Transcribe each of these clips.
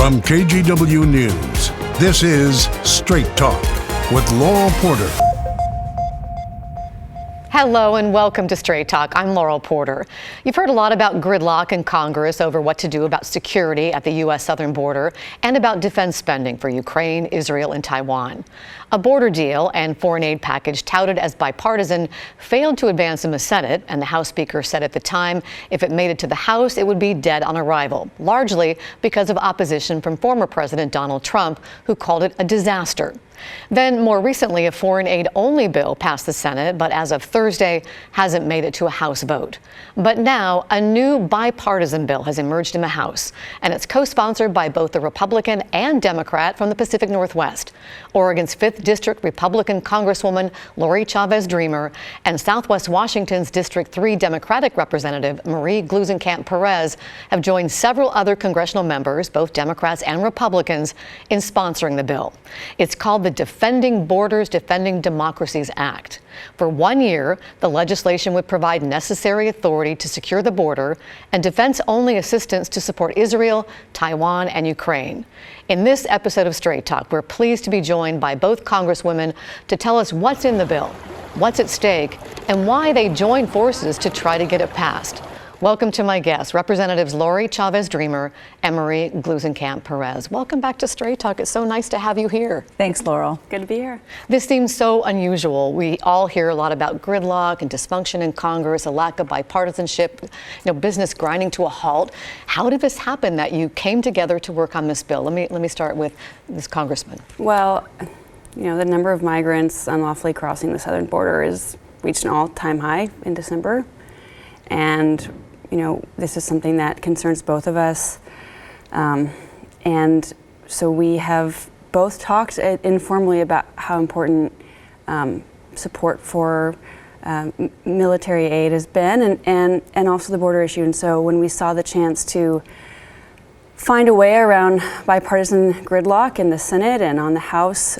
From KGW News, this is Straight Talk with Laurel Porter. Hello and welcome to Straight Talk. I'm Laurel Porter. You've heard a lot about gridlock in Congress over what to do about security at the U.S. southern border and about defense spending for Ukraine, Israel, and Taiwan. A border deal and foreign aid package touted as bipartisan failed to advance in the Senate, and the House Speaker said at the time if it made it to the House, it would be dead on arrival, largely because of opposition from former President Donald Trump, who called it a disaster. Then, more recently, a foreign aid-only bill passed the Senate, but as of Thursday, hasn't made it to a House vote. But now, a new bipartisan bill has emerged in the House, and it's co-sponsored by both the Republican and Democrat from the Pacific Northwest. Oregon's 5th District Republican Congresswoman Lori Chavez-DeRemer and Southwest Washington's District 3 Democratic Representative Marie Gluesenkamp Perez have joined several other congressional members, both Democrats and Republicans, in sponsoring the bill. It's called the Defending Borders, Defending Democracies Act. For 1 year, the legislation would provide necessary authority to secure the border and defense-only assistance to support Israel, Taiwan, and Ukraine. In this episode of Straight Talk, we're pleased to be joined by both Congresswomen to tell us what's in the bill, what's at stake, and why they joined forces to try to get it passed. Welcome to my guests, Representatives Lori Chavez-DeRemer and Marie Gluesenkamp Perez. Welcome back to Straight Talk. It's so nice to have you here. Thanks, Laurel. Good to be here. This seems so unusual. We all hear a lot about gridlock and dysfunction in Congress, a lack of bipartisanship, business grinding to a halt. How did this happen that you came together to work on this bill? Let me start with this Congressman. Well, the number of migrants unlawfully crossing the southern border is reached an all-time high in December. And this is something that concerns both of us. And so we have both talked informally about how important support for military aid has been and also the border issue. And so when we saw the chance to find a way around bipartisan gridlock in the Senate and on the House,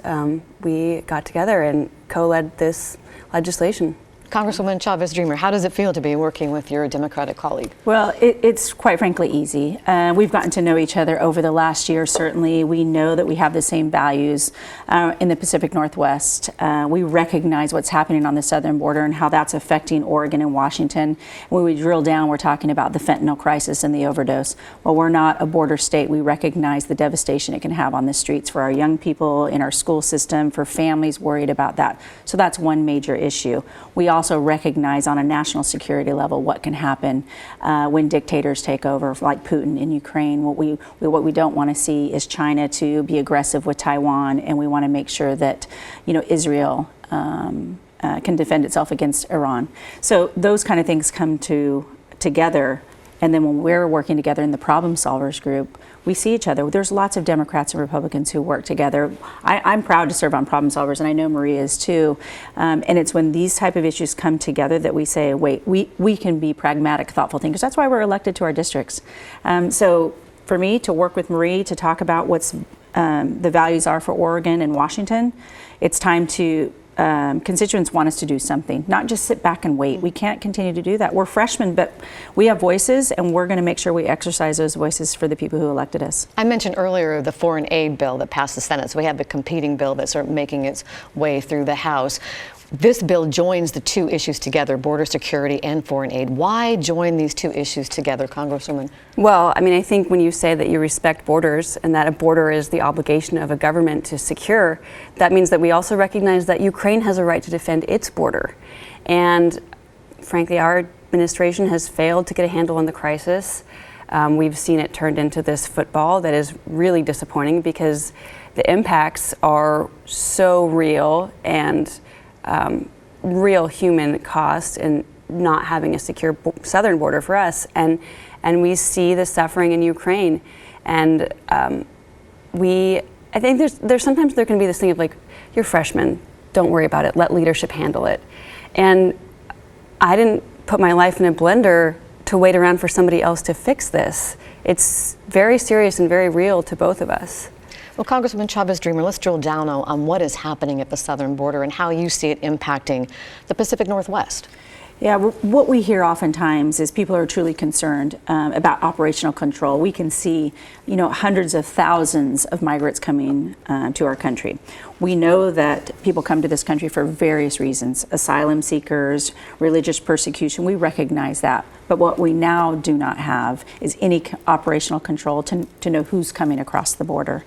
we got together and co-led this legislation. Congresswoman Chavez-DeRemer, how does it feel to be working with your Democratic colleague? Well, it's quite frankly easy. We've gotten to know each other over the last year, certainly. We know that we have the same values in the Pacific Northwest. We recognize what's happening on the southern border and how that's affecting Oregon and Washington. When we drill down, we're talking about the fentanyl crisis and the overdose. While we're not a border state, we recognize the devastation it can have on the streets for our young people, in our school system, for families worried about that. So that's one major issue. We also recognize on a national security level what can happen when dictators take over, like Putin in Ukraine. What we don't want to see is China to be aggressive with Taiwan, and we want to make sure that Israel can defend itself against Iran. So those kind of things come together. And then when we're working together in the problem solvers group, we see each other. There's lots of Democrats and Republicans who work together. I'm proud to serve on problem solvers, and I know Marie is too. And it's when these type of issues come together that we say, wait, we can be pragmatic, thoughtful thinkers. That's why we're elected to our districts. So for me to work with Marie to talk about what's the values are for Oregon and Washington, it's time to constituents want us to do something, not just sit back and wait. We can't continue to do that. We're freshmen, but we have voices, and we're going to make sure we exercise those voices for the people who elected us. I mentioned earlier the foreign aid bill that passed the Senate, so we have the competing bill that's sort of making its way through the House. This bill joins the two issues together, border security and foreign aid. Why join these two issues together, Congresswoman? Well, I think when you say that you respect borders and that a border is the obligation of a government to secure, that means that we also recognize that Ukraine has a right to defend its border. And frankly, our administration has failed to get a handle on the crisis. We've seen it turned into this football that is really disappointing because the impacts are so real and real human cost in not having a secure southern border for us, and we see the suffering in Ukraine, and I think there's sometimes there can be this thing of like, you're freshmen, don't worry about it, let leadership handle it, and I didn't put my life in a blender to wait around for somebody else to fix this. It's very serious and very real to both of us. Well, Congresswoman Chavez-DeRemer, let's drill down on what is happening at the southern border and how you see it impacting the Pacific Northwest. Yeah, what we hear oftentimes is people are truly concerned about operational control. We can see, hundreds of thousands of migrants coming to our country. We know that people come to this country for various reasons: asylum seekers, religious persecution. We recognize that. But what we now do not have is any operational control to know who's coming across the border.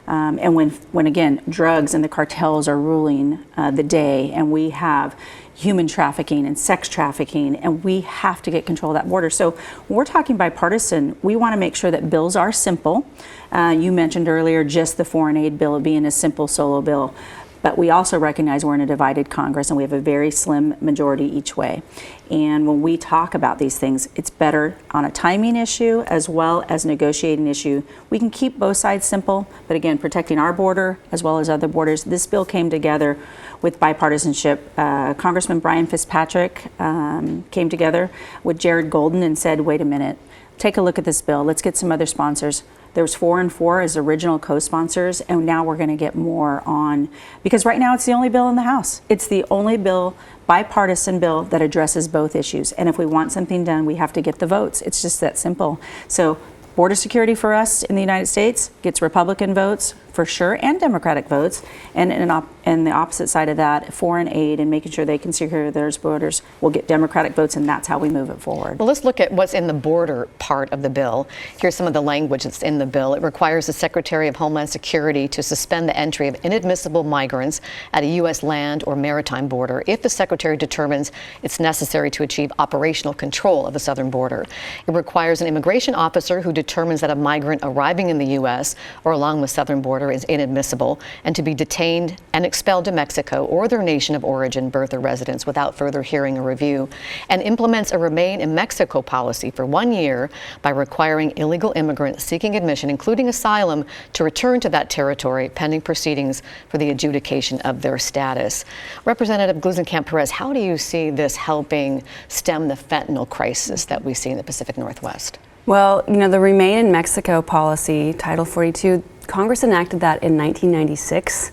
And when again, drugs and the cartels are ruling the day, and we have human trafficking and sex trafficking, and we have to get control of that border. So when we're talking bipartisan, we want to make sure that bills are simple. You mentioned earlier just the foreign aid bill being a simple solo bill. But we also recognize we're in a divided Congress and we have a very slim majority each way. And when we talk about these things, it's better on a timing issue as well as negotiating issue. We can keep both sides simple, but again, protecting our border as well as other borders. This bill came together with bipartisanship. Congressman Brian Fitzpatrick came together with Jared Golden and said, wait a minute, take a look at this bill. Let's get some other sponsors. There was 4 and 4 as original co-sponsors, and now we're going to get more on, because right now it's the only bill in the House. It's the only bill, bipartisan bill, that addresses both issues. And if we want something done, we have to get the votes. It's just that simple. So border security for us in the United States gets Republican votes for sure, and Democratic votes, and the opposite side of that, foreign aid and making sure they can secure their borders will get Democratic votes, and that's how we move it forward. Well, let's look at what's in the border part of the bill. Here's some of the language that's in the bill. It requires the Secretary of Homeland Security to suspend the entry of inadmissible migrants at a U.S. land or maritime border if the Secretary determines it's necessary to achieve operational control of the southern border. It requires an immigration officer who determines that a migrant arriving in the U.S. or along the southern border is inadmissible and to be detained and expelled to Mexico or their nation of origin, birth, or residence without further hearing or review, and implements a Remain in Mexico policy for 1 year by requiring illegal immigrants seeking admission, including asylum, to return to that territory pending proceedings for the adjudication of their status. Representative Gluesenkamp Perez, how do you see this helping stem the fentanyl crisis that we see in the Pacific Northwest? Well, the Remain in Mexico policy, Title 42, Congress enacted that in 1996.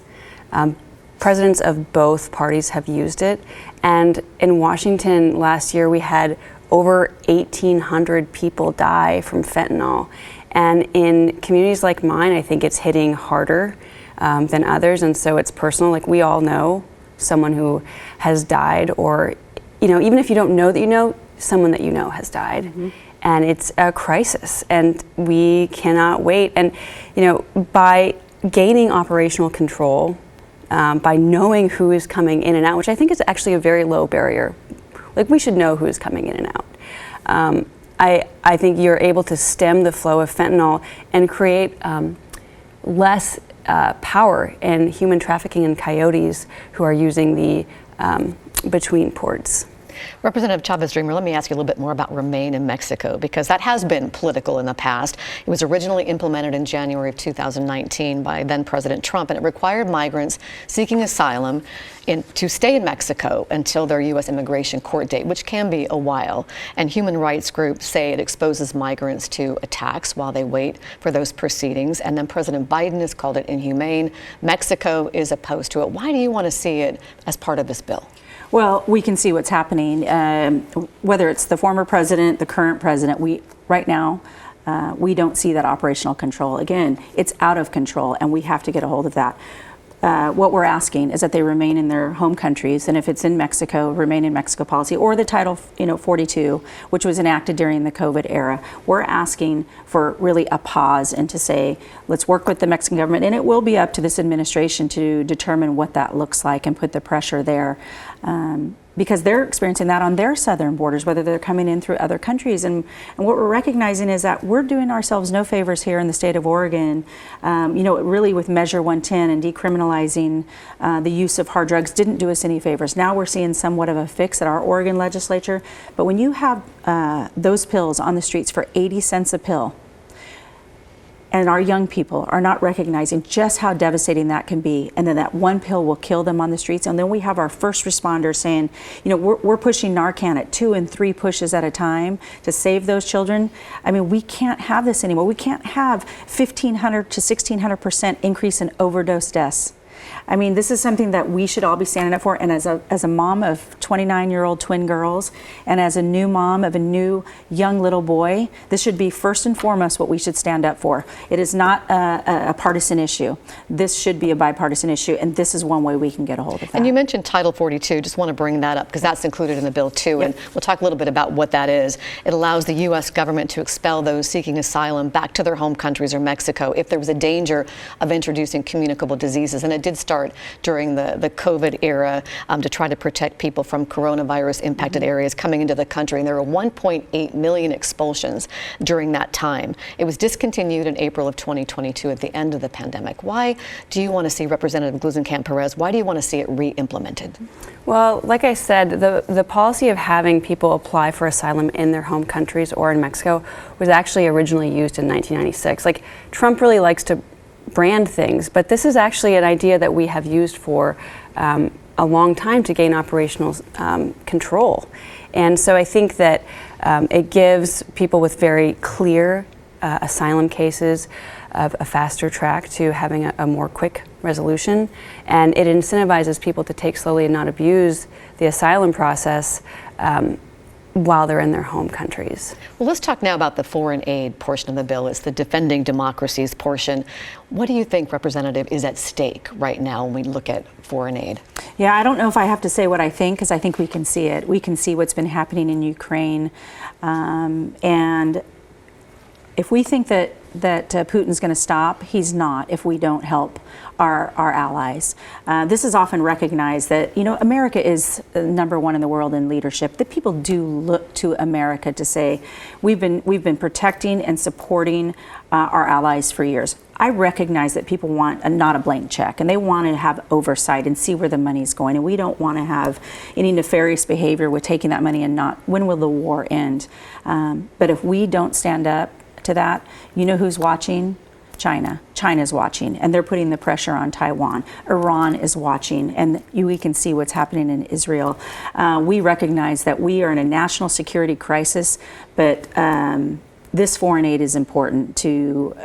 Presidents of both parties have used it. And in Washington last year, we had over 1,800 people die from fentanyl. And in communities like mine, I think it's hitting harder than others. And so it's personal. Like, we all know someone who has died, or, even if you don't know that you know, someone that you know has died. Mm-hmm. And it's a crisis, and we cannot wait. And, by gaining operational control, by knowing who is coming in and out, which I think is actually a very low barrier. Like, we should know who is coming in and out. I think you're able to stem the flow of fentanyl and create less power in human trafficking and coyotes who are using the between ports. Representative Chavez-DeRemer, let me ask you a little bit more about Remain in Mexico, because that has been political in the past. It was originally implemented in January of 2019 by then President Trump, and it required migrants seeking asylum to stay in Mexico until their U.S. immigration court date, which can be a while. And human rights groups say it exposes migrants to attacks while they wait for those proceedings. And then President Biden has called it inhumane. Mexico is opposed to it. Why do you want to see it as part of this bill? Well, we can see what's happening, whether it's the former president, the current president. Right now, we don't see that operational control. Again, it's out of control, and we have to get a hold of that. What we're asking is that they remain in their home countries, and if it's in Mexico, Remain in Mexico policy, or the Title 42, which was enacted during the COVID era. We're asking for really a pause and to say, let's work with the Mexican government, and it will be up to this administration to determine what that looks like and put the pressure there. Because they're experiencing that on their southern borders, whether they're coming in through other countries. And what we're recognizing is that we're doing ourselves no favors here in the state of Oregon. Really with Measure 110 and decriminalizing the use of hard drugs didn't do us any favors. Now we're seeing somewhat of a fix at our Oregon legislature. But when you have those pills on the streets for 80 cents a pill, and our young people are not recognizing just how devastating that can be, and then that one pill will kill them on the streets. And then we have our first responders saying, we're pushing Narcan at 2 and 3 pushes at a time to save those children. I mean, we can't have this anymore. We can't have 1,500 to 1,600% increase in overdose deaths. I mean, this is something that we should all be standing up for. And as a mom of 29-year-old twin girls, and as a new mom of a new young little boy, this should be first and foremost what we should stand up for. It is not a partisan issue. This should be a bipartisan issue, and this is one way we can get a hold of that. And you mentioned Title 42. Just want to bring that up because that's included in the bill too. Yep. And we'll talk a little bit about what that is. It allows the U.S. government to expel those seeking asylum back to their home countries or Mexico if there was a danger of introducing communicable diseases. And it did start during the COVID era to try to protect people from coronavirus impacted areas coming into the country. And there were 1.8 million expulsions during that time. It was discontinued in April of 2022 at the end of the pandemic. Why do you want to see, Representative Gluesenkamp Perez, why do you want to see it re-implemented? Well, like I said, the policy of having people apply for asylum in their home countries or in Mexico was actually originally used in 1996. Like, Trump really likes to brand things, but this is actually an idea that we have used for a long time to gain operational control. And so I think that it gives people with very clear asylum cases a faster track to having a more quick resolution, and it incentivizes people to take slowly and not abuse the asylum process while they're in their home countries. Well, let's talk now about the foreign aid portion of the bill. It's the defending democracies portion. What do you think, Representative, is at stake right now when we look at foreign aid? Yeah, I don't know if I have to say what I think, because I think we can see it. We can see what's been happening in Ukraine, and if we think that Putin's going to stop, he's not if we don't help our allies. This is often recognized that, America is number one in the world in leadership. That people do look to America to say, we've been protecting and supporting our allies for years. I recognize that people want not a blank check, and they want to have oversight and see where the money's going. And we don't want to have any nefarious behavior with taking that money and not, when will the war end? But if we don't stand up to that, you know who's watching? China. China's watching, and they're putting the pressure on Taiwan. Iran is watching, and we can see what's happening in Israel. We recognize that we are in a national security crisis, but this foreign aid is important to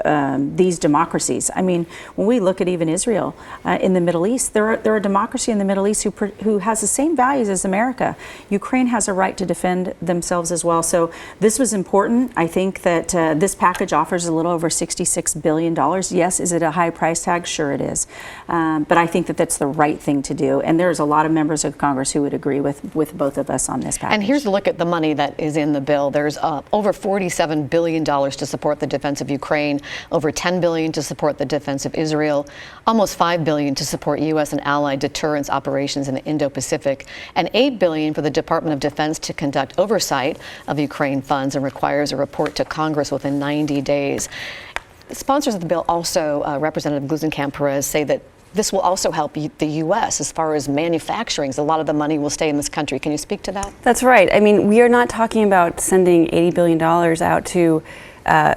these democracies. I mean, when we look at even Israel in the Middle East, there are a democracy in the Middle East who has the same values as America. Ukraine has a right to defend themselves as well. So this was important. I think that this package offers a little over $66 billion. Yes, is it a high price tag? Sure it is. But I think that that's the right thing to do. And there's a lot of members of Congress who would agree with both of us on this package. And here's a look at the money that is in the bill. There's over $47 billion to support the defense of Ukraine, over $10 billion to support the defense of Israel, almost $5 billion to support U.S. and allied deterrence operations in the Indo-Pacific, and $8 billion for the Department of Defense to conduct oversight of Ukraine funds and requires a report to Congress within 90 days. The sponsors of the bill also, Representative Gluesenkamp Perez, say that this will also help the U.S. as far as manufacturing. So a lot of the money will stay in this country. Can you speak to that? That's right. I mean, we are not talking about sending $80 billion out to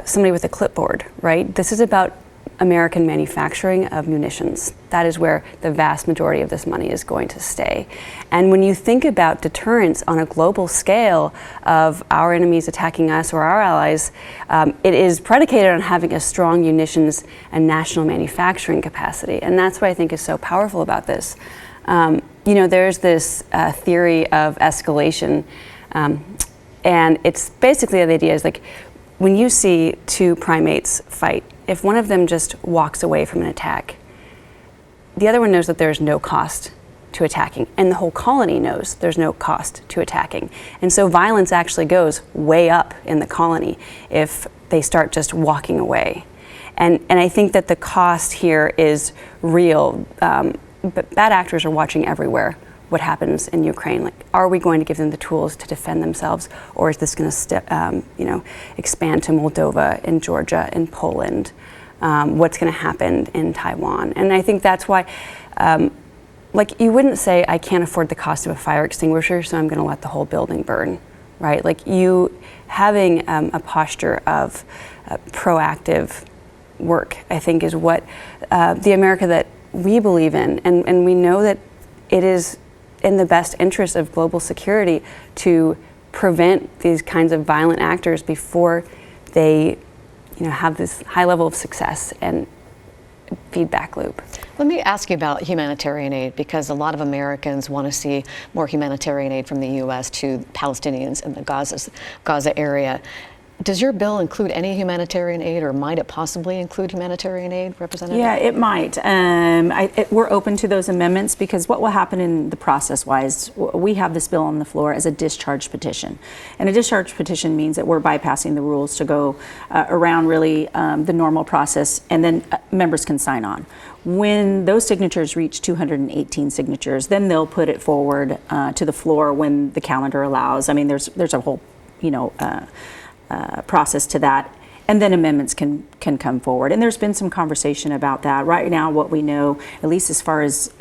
somebody with a clipboard, right? This is about American manufacturing of munitions. That is where the vast majority of this money is going to stay. And when you think about deterrence on a global scale of our enemies attacking us or our allies, it is predicated on having a strong munitions and national manufacturing capacity. And that's what I think is so powerful about this. There's this theory of escalation, and it's basically the idea is like when you see two primates fight, if one of them just walks away from an attack, the other one knows that there's no cost to attacking, and the whole colony knows there's no cost to attacking. And so violence actually goes way up in the colony if they start just walking away. And I think that the cost here is real, but bad actors are watching everywhere what happens in Ukraine. Like, are we going to give them the tools to defend themselves, or is this going to expand to Moldova and Georgia and Poland? What's going to happen in Taiwan? And I think that's why, you wouldn't say, I can't afford the cost of a fire extinguisher, so I'm going to let the whole building burn, right? Like, you having a posture of proactive work, I think, is what the America that we believe in, and we know that it is in the best interest of global security to prevent these kinds of violent actors before they have this high level of success and feedback loop. Let me ask you about humanitarian aid, because a lot of Americans want to see more humanitarian aid from the U.S. to Palestinians in the Gaza area. Does your bill include any humanitarian aid, or might it possibly include humanitarian aid, Representative? Yeah, it might. We're open to those amendments, because what will happen in the process-wise, we have this bill on the floor as a discharge petition. And a discharge petition means that we're bypassing the rules to go around really the normal process, and then members can sign on. When those signatures reach 218 signatures, then they'll put it forward to the floor when the calendar allows. I mean, there's a whole, process to that, and then amendments can come forward. And there's been some conversation about that. Right now, what we know, at least as far as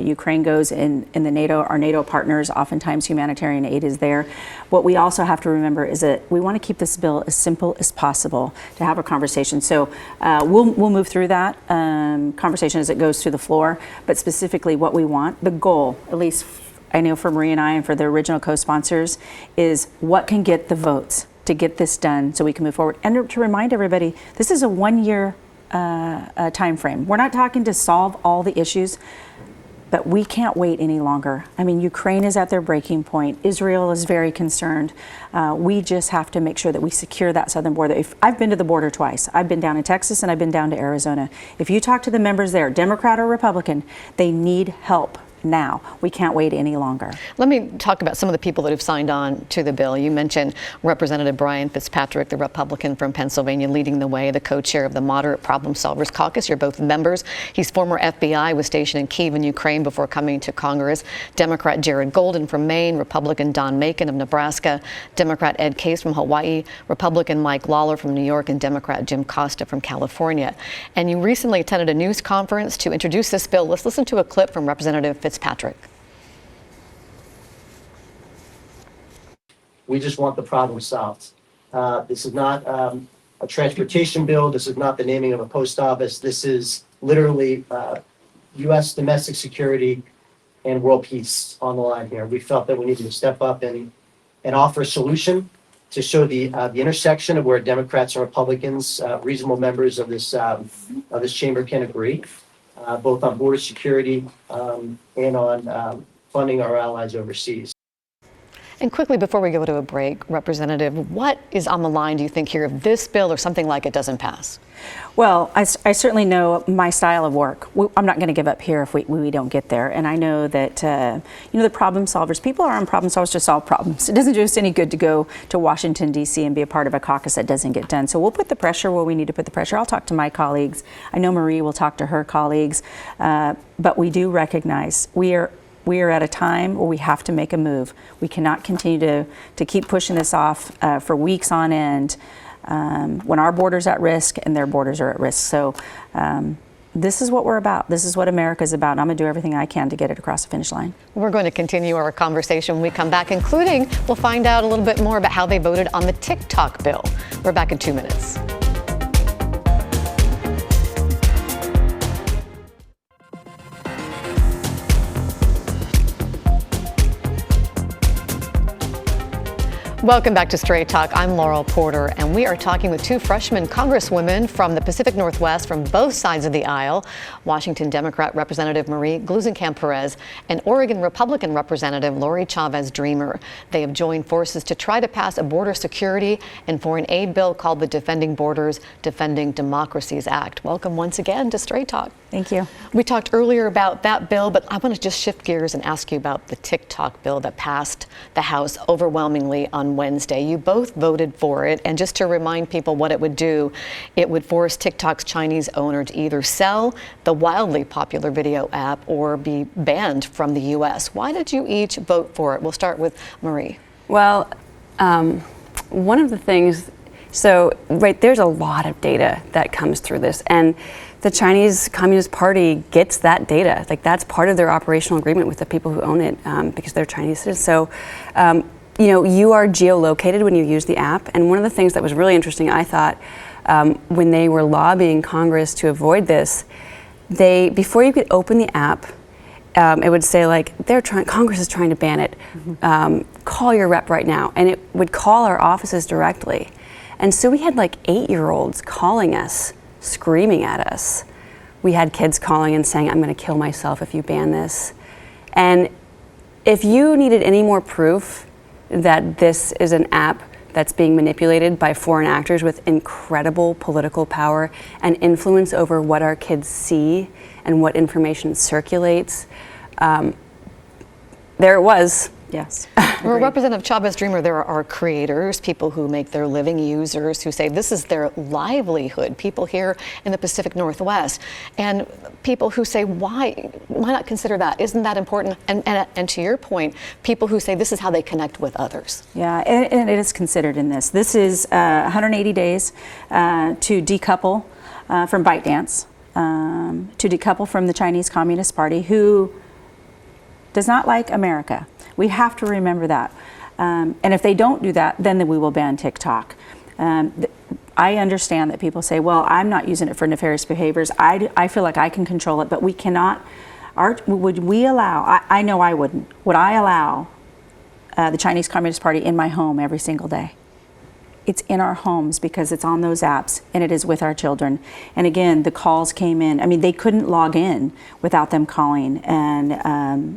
Ukraine goes, in the NATO, our NATO partners, oftentimes humanitarian aid is there. What we also have to remember is that we want to keep this bill as simple as possible to have a conversation. So we'll move through that conversation as it goes to the floor, but specifically what we want, the goal, at least I know for Marie and I and for the original co-sponsors, is what can get the votes to get this done so we can move forward. And to remind everybody, this is a 1-year time frame. We're not talking to solve all the issues, but we can't wait any longer. I mean, Ukraine is at their breaking point. Israel is very concerned. We just have to make sure that we secure that southern border. I've been to the border twice. I've been down in Texas and I've been down to Arizona. If you talk to the members there, Democrat or Republican, they need help now. We can't wait any longer. Let me talk about some of the people that have signed on to the bill. You mentioned Representative Brian Fitzpatrick, the Republican from Pennsylvania, leading the way, the co-chair of the Moderate Problem Solvers Caucus. You're both members. He's former FBI, was stationed in Kyiv in Ukraine before coming to Congress. Democrat Jared Golden from Maine, Republican Don Macon of Nebraska, Democrat Ed Case from Hawaii, Republican Mike Lawler from New York, and Democrat Jim Costa from California. And you recently attended a news conference to introduce this bill. Let's listen to a clip from Representative Fitzpatrick. We just want the problem solved. This is not a transportation bill. This is not the naming of a post office. This is literally U.S. domestic security and world peace on the line here. We felt that we needed to step up and offer a solution to show the intersection of where Democrats and Republicans, reasonable members of this chamber, can agree. Both on border security and on funding our allies overseas. And quickly, before we go to a break, Representative, what is on the line, do you think, here if this bill or something like it doesn't pass? Well, I certainly know my style of work. I'm not going to give up here if we don't get there. And I know that, the problem solvers, people are on problem solvers to solve problems. It doesn't do us any good to go to Washington, D.C. and be a part of a caucus that doesn't get done. So we'll put the pressure where we need to put the pressure. I'll talk to my colleagues. I know Marie will talk to her colleagues. But we do recognize we are at a time where we have to make a move. We cannot continue to keep pushing this off for weeks on end when our border's at risk and their borders are at risk. So this is what we're about. This is what America's about. And I'm going to do everything I can to get it across the finish line. We're going to continue our conversation when we come back, including we'll find out a little bit more about how they voted on the TikTok bill. We're back in 2 minutes. Welcome back to Straight Talk. I'm Laurel Porter, and we are talking with two freshman congresswomen from the Pacific Northwest from both sides of the aisle, Washington Democrat Representative Marie Gluesenkamp Perez and Oregon Republican Representative Lori Chavez-DeRemer. They have joined forces to try to pass a border security and foreign aid bill called the Defending Borders, Defending Democracies Act. Welcome once again to Straight Talk. Thank you. We talked earlier about that bill, but I want to just shift gears and ask you about the TikTok bill that passed the House overwhelmingly on Wednesday. You both voted for it, and just to remind people what it would do, it would force TikTok's Chinese owner to either sell the wildly popular video app or be banned from the U.S. Why did you each vote for it? We'll start with Marie. Well, one of the things, there's a lot of data that comes through this, and the Chinese Communist Party gets that data. Like, that's part of their operational agreement with the people who own it because they're Chinese citizens. So, you are geolocated when you use the app. And one of the things that was really interesting, I thought, when they were lobbying Congress to avoid this, before you could open the app, it would say Congress is trying to ban it. Call your rep right now. And it would call our offices directly. And so we had 8-year-olds calling us, screaming at us we had kids calling and saying, I'm going to kill myself if you ban this. And if you needed any more proof that this is an app that's being manipulated by foreign actors with incredible political power and influence over what our kids see and what information circulates, there it was. Yes. Well, Representative Chavez-DeRemer, there are creators, people who make their living, users who say this is their livelihood, people here in the Pacific Northwest, and people who say, why not consider that? Isn't that important? And to your point, people who say this is how they connect with others. Yeah, and it is considered in this. This is 180 days to decouple from ByteDance, to decouple from the Chinese Communist Party, who does not like America. We have to remember that. And if they don't do that, then we will ban TikTok. I understand that people say, well, I'm not using it for nefarious behaviors. I feel like I can control it, but we cannot. Would we allow, I know I wouldn't, would I allow the Chinese Communist Party in my home every single day? It's in our homes because it's on those apps and it is with our children. And again, the calls came in. I mean, they couldn't log in without them calling. And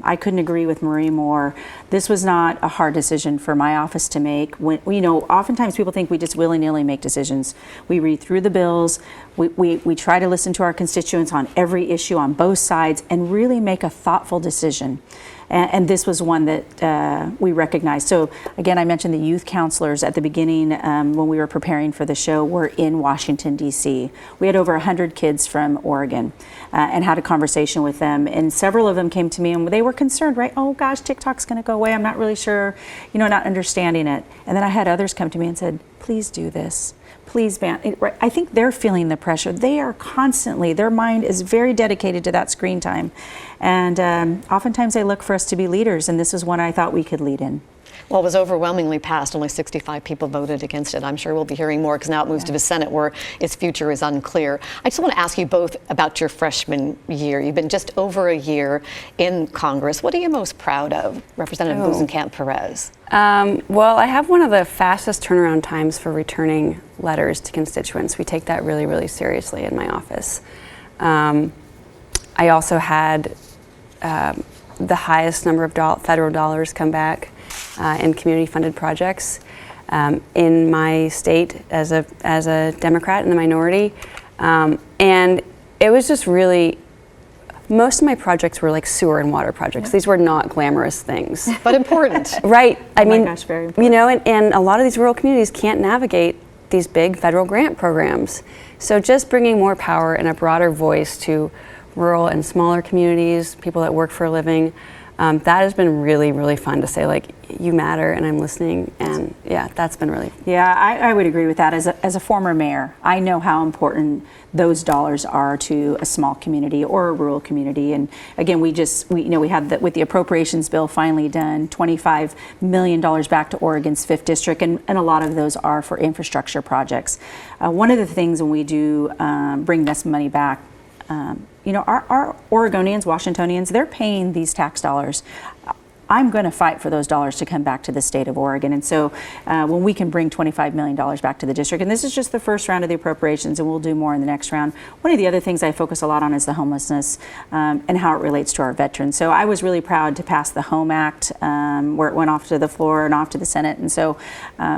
I couldn't agree with Marie more. This was not a hard decision for my office to make. When, oftentimes people think we just willy-nilly make decisions. We read through the bills. We try to listen to our constituents on every issue on both sides and really make a thoughtful decision. And this was one that we recognized. So again, I mentioned the youth counselors at the beginning when we were preparing for the show were in Washington, D.C. We had over 100 kids from Oregon and had a conversation with them. And several of them came to me and they were concerned, right? Oh gosh, TikTok's gonna go away. I'm not really sure, not understanding it. And then I had others come to me and said, please do this. Please ban it. I think they're feeling the pressure. They are constantly, their mind is very dedicated to that screen time. And oftentimes they look for us to be leaders, and this is one I thought we could lead in. Well, it was overwhelmingly passed. Only 65 people voted against it. I'm sure we'll be hearing more because now it moves to the Senate where its future is unclear. I just want to ask you both about your freshman year. You've been just over a year in Congress. What are you most proud of, Representative Gluesenkamp Perez? Well, I have one of the fastest turnaround times for returning letters to constituents. We take that really, really seriously in my office. I also had the highest number of federal dollars come back in community-funded projects in my state as a Democrat in the minority, and it was just really. Most of my projects were like sewer and water projects. These were not glamorous things, but important. Right? I mean, gosh, very important. And a lot of these rural communities can't navigate these big federal grant programs. So just bringing more power and a broader voice to rural and smaller communities, people that work for a living, that has been really, really fun to say, like, you matter and I'm listening. And yeah, that's been really. Yeah, I would agree with that. As a former mayor, I know how important those dollars are to a small community or a rural community. And again, we had with the appropriations bill finally done, $25 million back to Oregon's 5th district, and a lot of those are for infrastructure projects. One of the things when we do bring this money back, our Oregonians, Washingtonians, they're paying these tax dollars. I'm going to fight for those dollars to come back to the state of Oregon. And so when we can bring $25 million back to the district, and this is just the first round of the appropriations, and we'll do more in the next round. One of the other things I focus a lot on is the homelessness and how it relates to our veterans. So I was really proud to pass the HOME Act, where it went off to the floor and off to the Senate. And so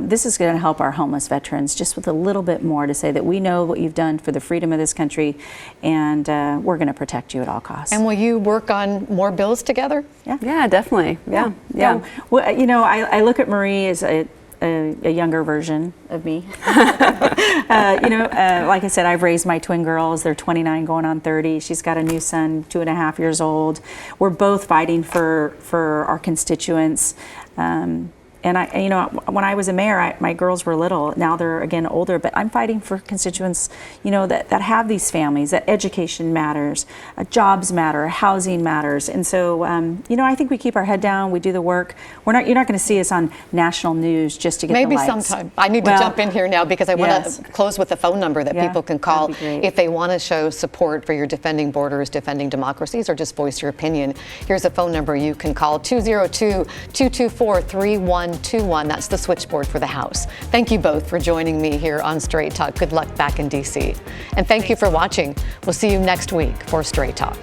this is going to help our homeless veterans just with a little bit more to say that we know what you've done for the freedom of this country, and we're going to protect you at all costs. And will you work on more bills together? Yeah, definitely. Yeah. Well, I look at Marie as a younger version of me. Like I said, I've raised my twin girls. They're 29 going on 30. She's got a new son, 2.5 years old. We're both fighting for our constituents. And when I was a mayor, my girls were little. Now they're again older, but I'm fighting for constituents, that have these families. That education matters, jobs matter, housing matters, and so I think we keep our head down. We do the work. You're not going to see us on national news just to get maybe the likes. Sometime. I need to jump in here now because I want to close with a phone number that people can call if they want to show support for your defending borders, defending democracies, or just voice your opinion. Here's a phone number you can call: 202-224-3199. 2121. That's the switchboard for the House. Thank you both for joining me here on Straight Talk. Good luck back in D.C. And thank you for watching. We'll see you next week for Straight Talk.